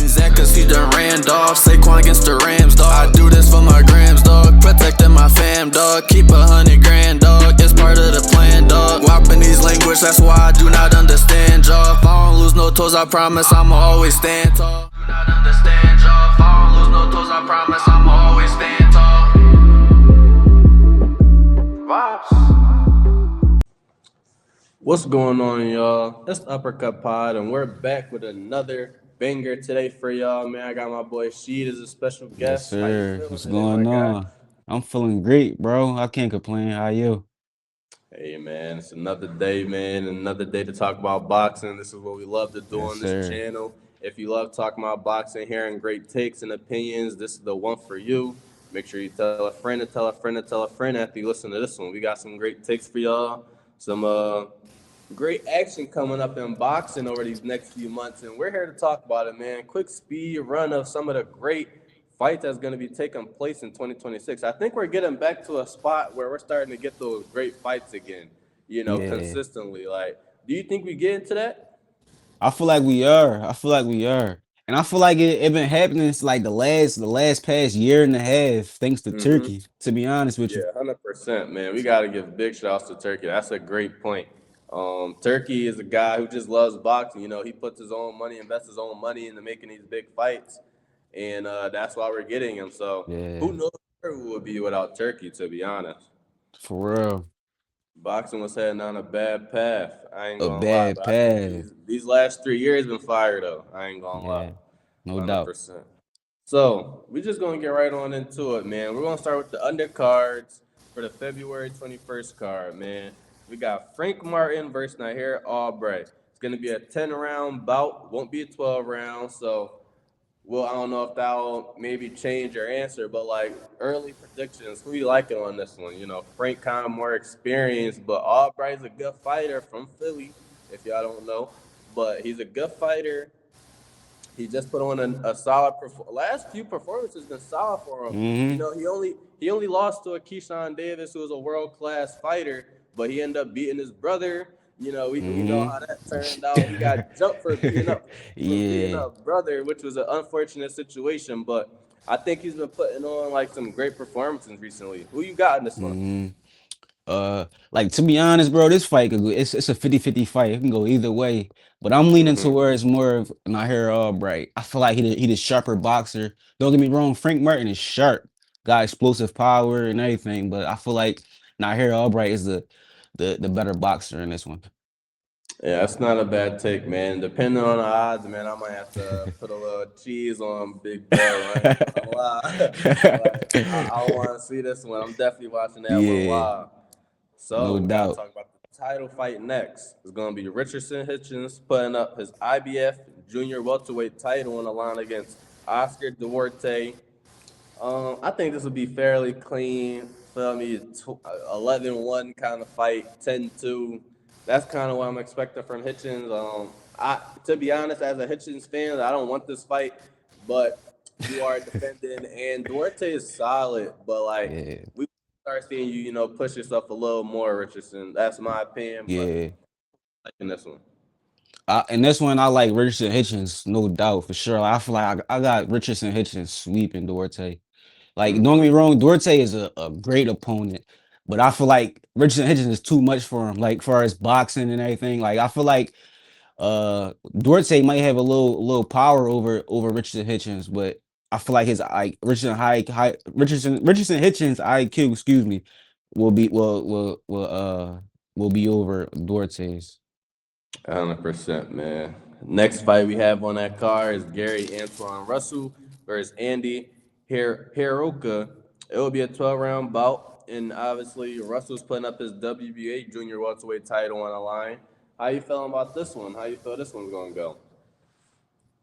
Zach, cause he done ran off. Saquon against the Rams, dog. I do this for my grams, dog. Protecting my fam, dog. Keep 100 grand, dog. It's part of the plan, dog. Japanese language, that's why I do not understand, y'all. If I don't lose no toes, I promise I'ma always stand tall. Do not understand, y'all. If I don't lose no toes, I promise I'ma always stand tall. Vibes. What's going on, y'all? It's Uppercut Pod, and we're back with another banger today for y'all, man. I got my boy Sheed as a special Yes, guest. How you sir. feeling What's today, my going guy? on? I'm feeling great, bro. I can't complain. How you? Hey, man, it's another day, man. Another day to talk about boxing. This is what we love to do Yes, on this sir. channel. If you love talking about boxing, hearing great takes and opinions, this is the one for you. Make sure you tell a friend to tell a friend to tell a friend after you listen to this one. We got some great takes for y'all. Some great action coming up in boxing over these next few months, and we're here to talk about it, man. Quick speed run of some of the great fights that's going to be taking place in 2026. I think we're getting back to a spot where we're starting to get those great fights again, Yeah. consistently. Like, do you think we get into that? I feel like we are. I feel like we are. And I feel like it been happening since like the last past year and a half, thanks to Mm-hmm. Turkey, to be honest with you. Yeah, 100%, man. We got to give big shouts to Turkey. That's a great point. Turkey is a guy who just loves boxing. He puts his own money, invests his own money into making these big fights, and that's why we're getting him. So Yeah, who knows where we would be without Turkey, to be honest. for real. Boxing was heading on a bad path. I ain't A gonna lie, bad but I think path. these last 3 years been fire though. I ain't gonna lie, Yeah, no doubt. 100%. So we just gonna get right on into it, man. We're gonna start with the undercards for the February 21st card, man. We got Frank Martin versus Nair Albright. It's gonna be a 10-round bout. Won't be a 12 round. So, well, I don't know if that'll maybe change your answer, but like early predictions, who you liking on this one? Frank kind of more experienced, but Albright's a good fighter from Philly, if y'all don't know. But he's a good fighter. He just put on a solid last few performances been solid for him. Mm-hmm. He only lost to a Keyshawn Davis, who was a world class fighter, but he ended up beating his brother. We know Mm-hmm. how that turned out. He got jumped for beating Yeah. a brother, which was an unfortunate situation. But I think he's been putting on like some great performances recently. Who you got in this one? Mm-hmm. Like to be honest, bro, this fight could go, it's a 50-50 fight. It can go either way. But I'm leaning Mm-hmm. towards more of Nair Albright. I feel like he the sharper boxer. Don't get me wrong, Frank Martin is sharp, got explosive power and everything. But I feel like Nair Albright is the better boxer in this one. Yeah, that's not a bad take, man. Depending on the odds, man, I might have to put a little cheese on Big Bell. I ain't gonna lie. Like, I want to see this one. I'm definitely watching that one Yeah, live. no So we gotta doubt. talk about the title fight next. It's gonna be Richardson Hitchens putting up his IBF junior welterweight title on the line against Oscar Duarte. I think this will be fairly clean. Feel me? 11-1 kind of fight, 10-2. That's kind of what I'm expecting from Hitchens. To be honest, as a Hitchens fan, I don't want this fight, but you are defending, and Duarte is solid. But like, Yeah, we start seeing you, push yourself a little more, Richardson. That's my opinion, but yeah. I like in this one. And this one I like Richardson Hitchens, no doubt for sure. I feel like I got Richardson Hitchens sweeping Duarte. Like, don't get Mm-hmm. me wrong, Duarte is a great opponent, but I feel like Richardson Hitchens is too much for him. Like, far as boxing and everything, like I feel like Duarte might have a little power over Richardson Hitchens, but I feel like his like Richardson Hitchens IQ, excuse me, will be over Duarte's. 100%, man. Next fight we have on that card is Gary Antoine Russell versus Andy Hiroka. It will be a 12-round bout, and obviously Russell's putting up his WBA junior welterweight title on the line. How you feeling about this one? How you feel this one's gonna go?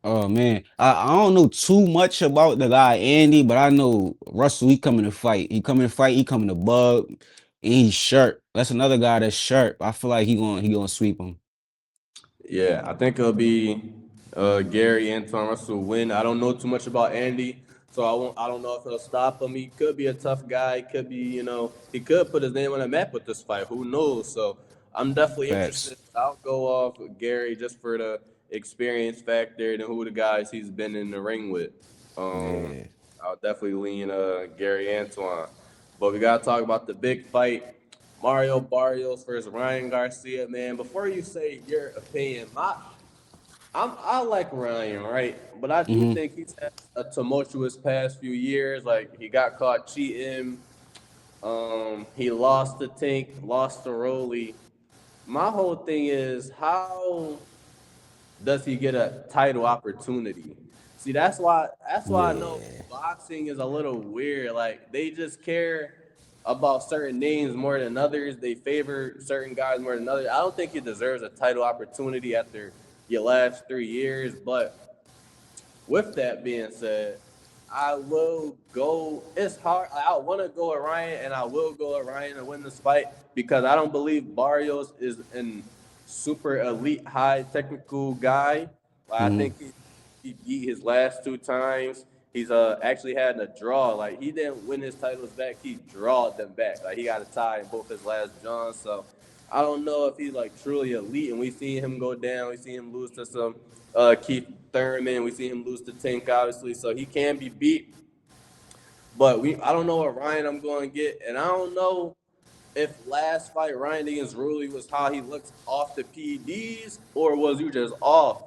Oh man, I don't know too much about the guy Andy, but I know Russell. He coming to fight. He coming to fight. He coming to bug, and he's sharp. That's another guy that's sharp. I feel like he gonna sweep him. Yeah, I think it'll be Gary Antoine Russell win. I don't know too much about Andy, so I don't know if he'll stop him. He could be a tough guy. He could be, he could put his name on the map with this fight. Who knows? So I'm definitely Facts. interested. I'll go off with Gary just for the experience factor than who the guys he's been in the ring with. Um, Yeah. I'll definitely lean Gary Antoine. But we gotta talk about the big fight. Mario Barrios versus Ryan Garcia, man. Before you say your opinion, I like Ryan, right? But I do Mm-hmm. think he's had a tumultuous past few years. Like he got caught cheating. He lost to Tink, lost to Rolly. My whole thing is how does he get a title opportunity? See, that's why I know Yeah. boxing is a little weird. Like they just care about certain names more than others. They favor certain guys more than others. I don't think he deserves a title opportunity after your last 3 years. But with that being said, I will go. It's hard. I want to go with Ryan, and I will go with Ryan to win this fight because I don't believe Barrios is an super elite, high technical guy. Like, I Mm-hmm. think he beat his last 2 times. He's actually had a draw. Like he didn't win his titles back. He drawed them back. Like he got a tie in both his last Johns. So I don't know if he's like truly elite. And we seen him go down. We seen him lose to some Keith Thurman. We see him lose to Tank, obviously, so he can be beat. But I don't know what Ryan I'm going to get, and I don't know if last fight Ryan against Ruley was how he looked off the PEDs, or was you just off?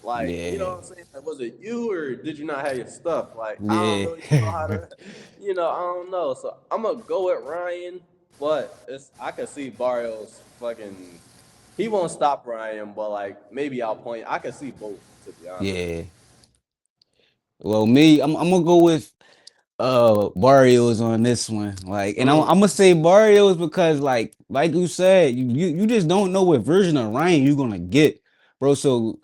Like, you know Yeah. what I'm saying? Like, was it you, or did you not have your stuff? Like, I don't Yeah. really know how to, I don't know. So I'm gonna go with Ryan, but I can see Barrios fucking. He won't stop Ryan, but like maybe I'll point. I can see both, to be honest. Yeah. Well, me, I'm gonna go with Barrios on this one. Like, and I'm Mm, gonna say Barrios because like you said, you just don't know what version of Ryan you're gonna get, bro. So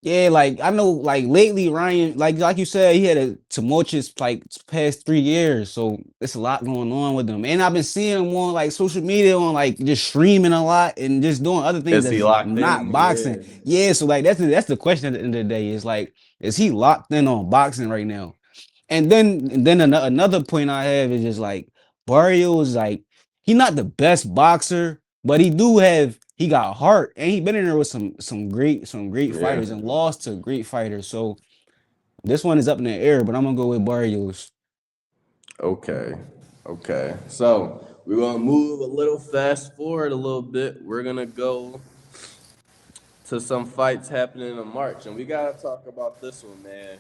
yeah, like I know like lately Ryan, like you said, he had a tumultuous like past 3 years. So it's a lot going on with him. And I've been seeing him on like social media on like just streaming a lot and just doing other things is he that's locked not in? boxing. Yeah. Yeah, so like that's the question at the end of the day. Is like, is he locked in on boxing right now? And then another point I have is just like Barrio is like he not the best boxer, but he got heart and he been in there with some great Yeah. fighters and lost to great fighters. So this one is up in the air, but I'm gonna go with Barrios. Okay. Okay. So we're gonna move a little fast forward a little bit. We're gonna go to some fights happening in March, and we gotta talk about this one, man.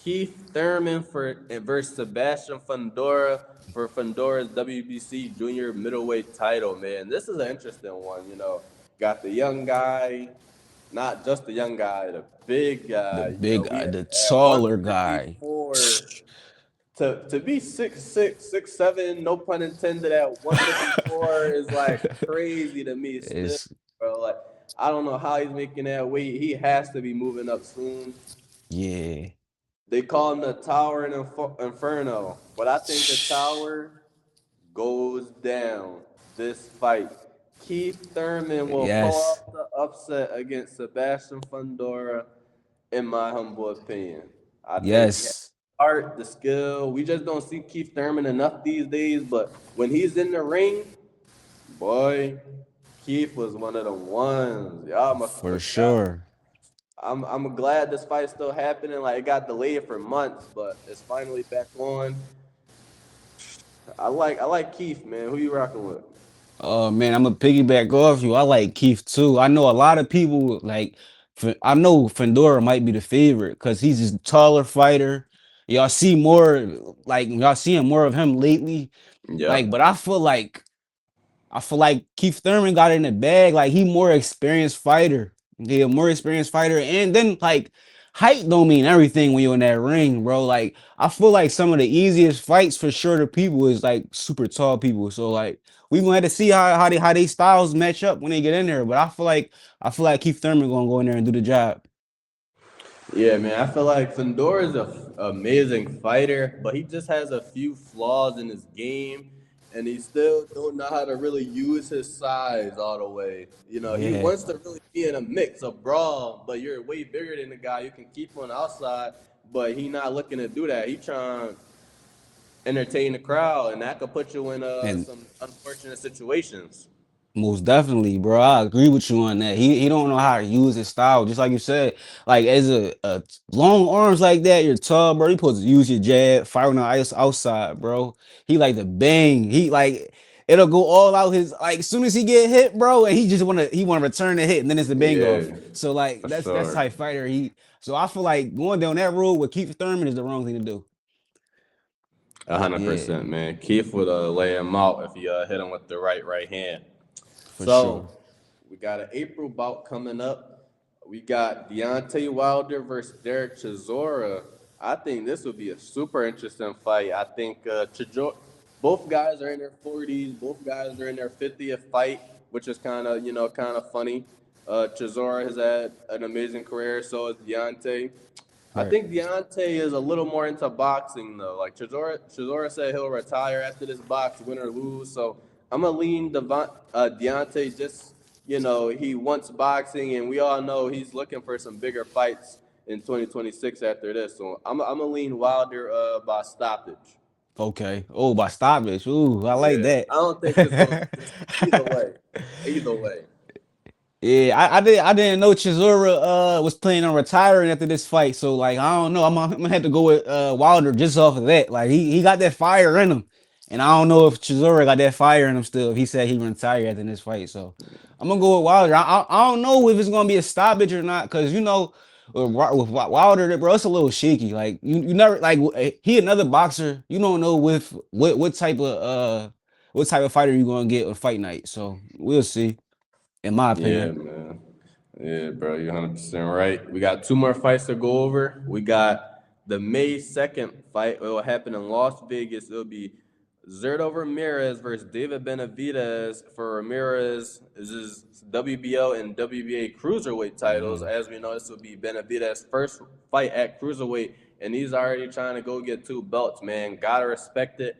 Keith Thurman versus Sebastian Fundora for Fundora's WBC Junior Middleweight title, man. This is an interesting one. Got the young guy, not just the young guy, the big The guy. big We guy, the at taller guy. 154 to be 6'6", 6'7", no pun intended, at 154 is like crazy to me still, It's bro. Like I don't know how he's making that weight. He has to be moving up soon. yeah. They call him the Tower and Inferno, but I think the Tower goes down this fight. Keith Thurman will pull Yes. off the upset against Sebastian Fundora, in my humble opinion. I think he has Yes. the art, the skill. We just don't see Keith Thurman enough these days, but when he's in the ring, boy, Keith was one of the ones. Y'all must have For forgot. sure. I'm glad this fight's still happening. Like it got delayed for months, but it's finally back on. I like Keith, man. Who you rocking with? Oh man, I'm gonna piggyback off you. I like Keith too. I know a lot of people like. I know Fedora might be the favorite because he's just a taller fighter. Y'all see more like y'all seeing more of him lately. Like, but Yep. I feel like Keith Thurman got it in the bag. Like he more experienced fighter. Yeah, more experienced fighter. And then like height don't mean everything when you're in that ring, bro. Like I feel like some of the easiest fights for shorter people is like super tall people. So like we gonna have to see how they styles match up when they get in there. But I feel like Keith Thurman gonna go in there and do the job. Yeah, man. I feel like Fedor is a amazing fighter, but he just has a few flaws in his game, and he still don't know how to really use his size all the way. He Yeah. wants to really be in a mix, a brawl, but you're way bigger than the guy. You can keep on the outside, but he not looking to do that. He trying to entertain the crowd, and that could put you in And some unfortunate situations. Most definitely, bro. I agree with you on that. He don't know how to use his style. Just like you said, like as a long arms like that, you're tall, bro. You supposed to use your jab, fire on the ice outside, bro. He like to bang. He like it'll go all out his like as soon as he get hit, bro, and he wanna return the hit and then it's the bang Yeah, off. So like for that's sure. type fighter he so I feel like going down that road with Keith Thurman is the wrong thing to do. 100%, Yeah, man. Keith would lay him out if he hit him with the right hand. for sure. So we got an April bout coming up. We got Deontay Wilder versus Derek Chisora. I think this would be a super interesting fight. I think both guys are in their 40s. Both guys are in their 50th fight, which is kind of funny. Chisora has had an amazing career. So has Deontay. I Right. think Deontay is a little more into boxing though. Like Chisora said he'll retire after this box, win or lose. So I'm gonna lean Deontay. Just he wants boxing, and we all know he's looking for some bigger fights in 2026 after this. So I'm gonna lean Wilder by stoppage. Okay. Oh, by stoppage. Ooh, I like Yeah, that. I don't think this goes to this either way. Either way. Yeah, I didn't know Chisora was planning on retiring after this fight. So like I don't know. I'm gonna have to go with Wilder just off of that. Like he got that fire in him. And I don't know if Chisora got that fire in him still if he said he retired after this fight. So I'm gonna go with Wilder. I don't know if it's gonna be a stoppage or not, because with Wilder, bro, it's a little shaky. Like you never like he another boxer. You don't know with what type of fighter you gonna get on fight night. So we'll see, in my Yeah, opinion. man. Yeah, bro, you're 100% right. We got two more fights to go over. We got the May 2nd fight. It will happen in Las Vegas. It'll be Zerto Ramirez versus David Benavidez. For Ramirez, this is WBO and WBA cruiserweight titles. Mhm. As we know, this will be Benavidez's first fight at cruiserweight, and he's already trying to go get two belts, man. Gotta respect it.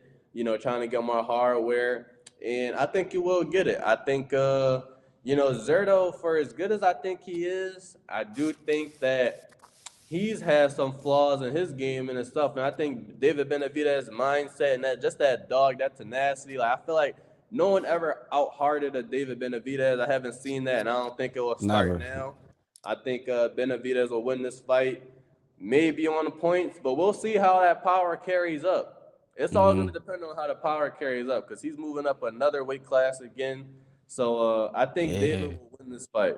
Trying to get more hardware, and I think he will get it. I think Zerto, for as good as I think he is, I do think that he's had some flaws in his game and his stuff. And I think David Benavidez's mindset and that dog, that tenacity, like I feel like no one ever outhearted a David Benavidez. I haven't seen that, and I don't think it will start Never. now. I think Benavidez will win this fight, maybe on the points, but we'll see how that power carries up. It's all going to Hmm. depend on how the power carries up because he's moving up another weight class again. So I think David Yeah. will win this fight.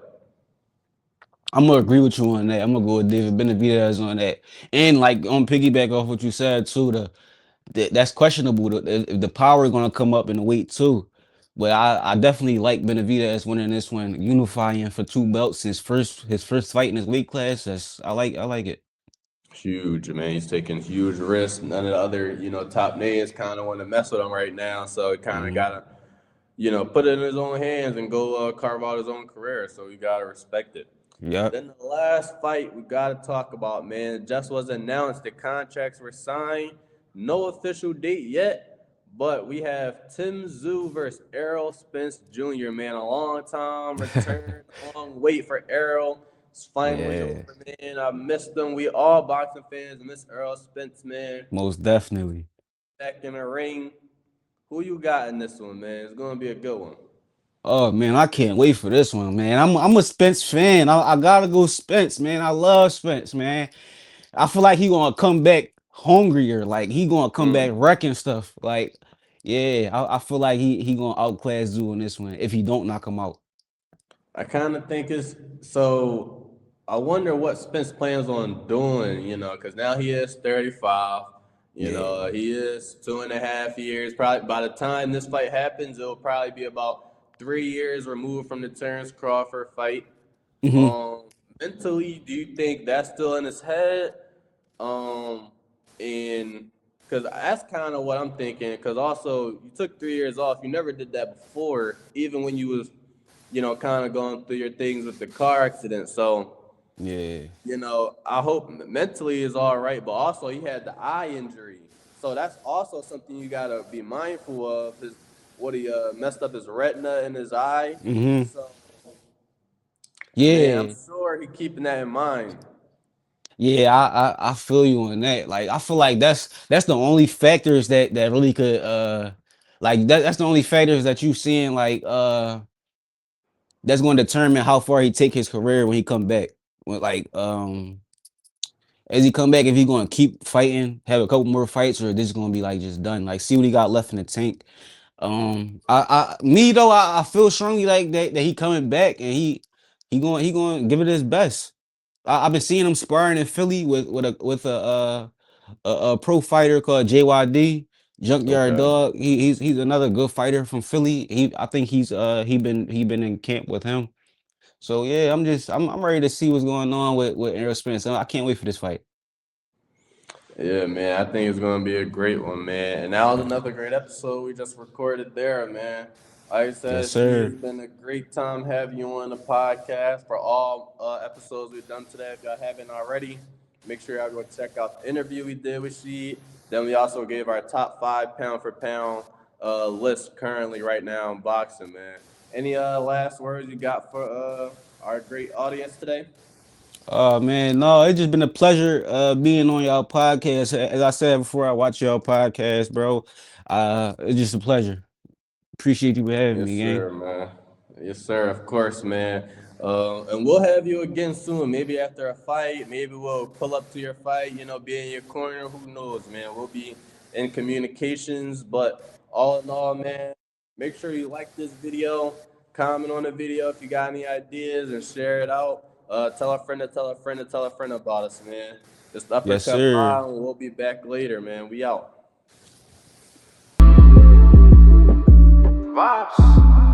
I'm gonna agree with you on that. I'm gonna go with David Benavidez on that. And like on piggyback off what you said too, that's questionable. If the power is gonna come up in the weight too. But I definitely like Benavidez winning this one, unifying for two belts. His first fight in his weight class. I like it. Huge, man. He's taking huge risks. None of the other, top names kind of want to mess with him right now. So he kind of Hmm. got to, put it in his own hands and go carve out his own career. So you got to respect it. Yep. Then the last fight we got to talk about, man. It just was announced. The contracts were signed. No official date yet, but we have Tim Zoo versus Errol Spence Jr., man. A long time return, long wait for Errol. It's finally Yeah. over, man. I missed him. We all boxing fans miss Errol Spence, man. Most definitely. Back in the ring. Who you got in this one, man? It's going to be a good one. Oh man, I can't wait for this one, man. I'm a Spence fan. I gotta go Spence, man. I love Spence, man. I feel like he gonna come back hungrier. Like he gonna come back Mm. wrecking stuff. Like, yeah, I feel like he gonna outclass Zoo in this one if he don't knock him out. I kind of think it's so. I wonder what Spence plans on doing, because now he is 35. Yeah. He is 2.5 years. Probably by the time this fight happens, it'll probably be about 3 years removed from the Terrence Crawford fight. Hmm. Um, Mentally, do you think that's still in his head? Um, and because that's kind of what I'm thinking. Because also, you took 3 years off. You never did that before, even when you was, kind of going through your things with the car accident. So, Yeah. I hope mentally is all right. But also, he had the eye injury, so that's also something you gotta be mindful of. His what he messed up his retina in his eye. Hmm. So, man, I'm Yeah. sure he keeping that in mind. Yeah, I feel you on that. Like I feel like that's the only factors that really could like that's the only factors that you seeing like that's going to determine how far he take his career when he come back. When, like as he come back, if he going to keep fighting, have a couple more fights, or this is going to be like just done. Like see what he got left in the tank. Me though, I feel strongly like that he coming back and he going to give it his best. I've been seeing him sparring in Philly with a pro fighter called JYD Junkyard Okay. Dog. He's another good fighter from Philly. I think he been in camp with him. So yeah, I'm ready to see what's going on with Errol Spence. I can't wait for this fight. Yeah, man, I think it's gonna be a great one, man. And that was another great episode we just recorded there, man. Like I Yes, said, Ski, it's sir. been a great time having you on the podcast for all episodes we've done today. If y'all haven't already, make sure y'all go check out the interview we did with She. Then we also gave our top 5 pound for pound list currently right now in boxing, man. Any last words you got for our great audience today? Oh man, no, it's just been a pleasure being on y'all podcast. As I said before, I watch y'all podcast, bro. It's just a pleasure. Appreciate you for having Yes, me, gang. sir, man. Yes, sir. Of course, man. And we'll have you again soon. Maybe after a fight. Maybe we'll pull up to your fight. Be in your corner. Who knows, man? We'll be in communications. But all in all, man, make sure you like this video, comment on the video if you got any ideas, and share it out. Tell a friend to tell a friend to tell a friend about us, man. This is Yes, Uppercut sir. Pod, and we'll be back later, man. We out. Vibes.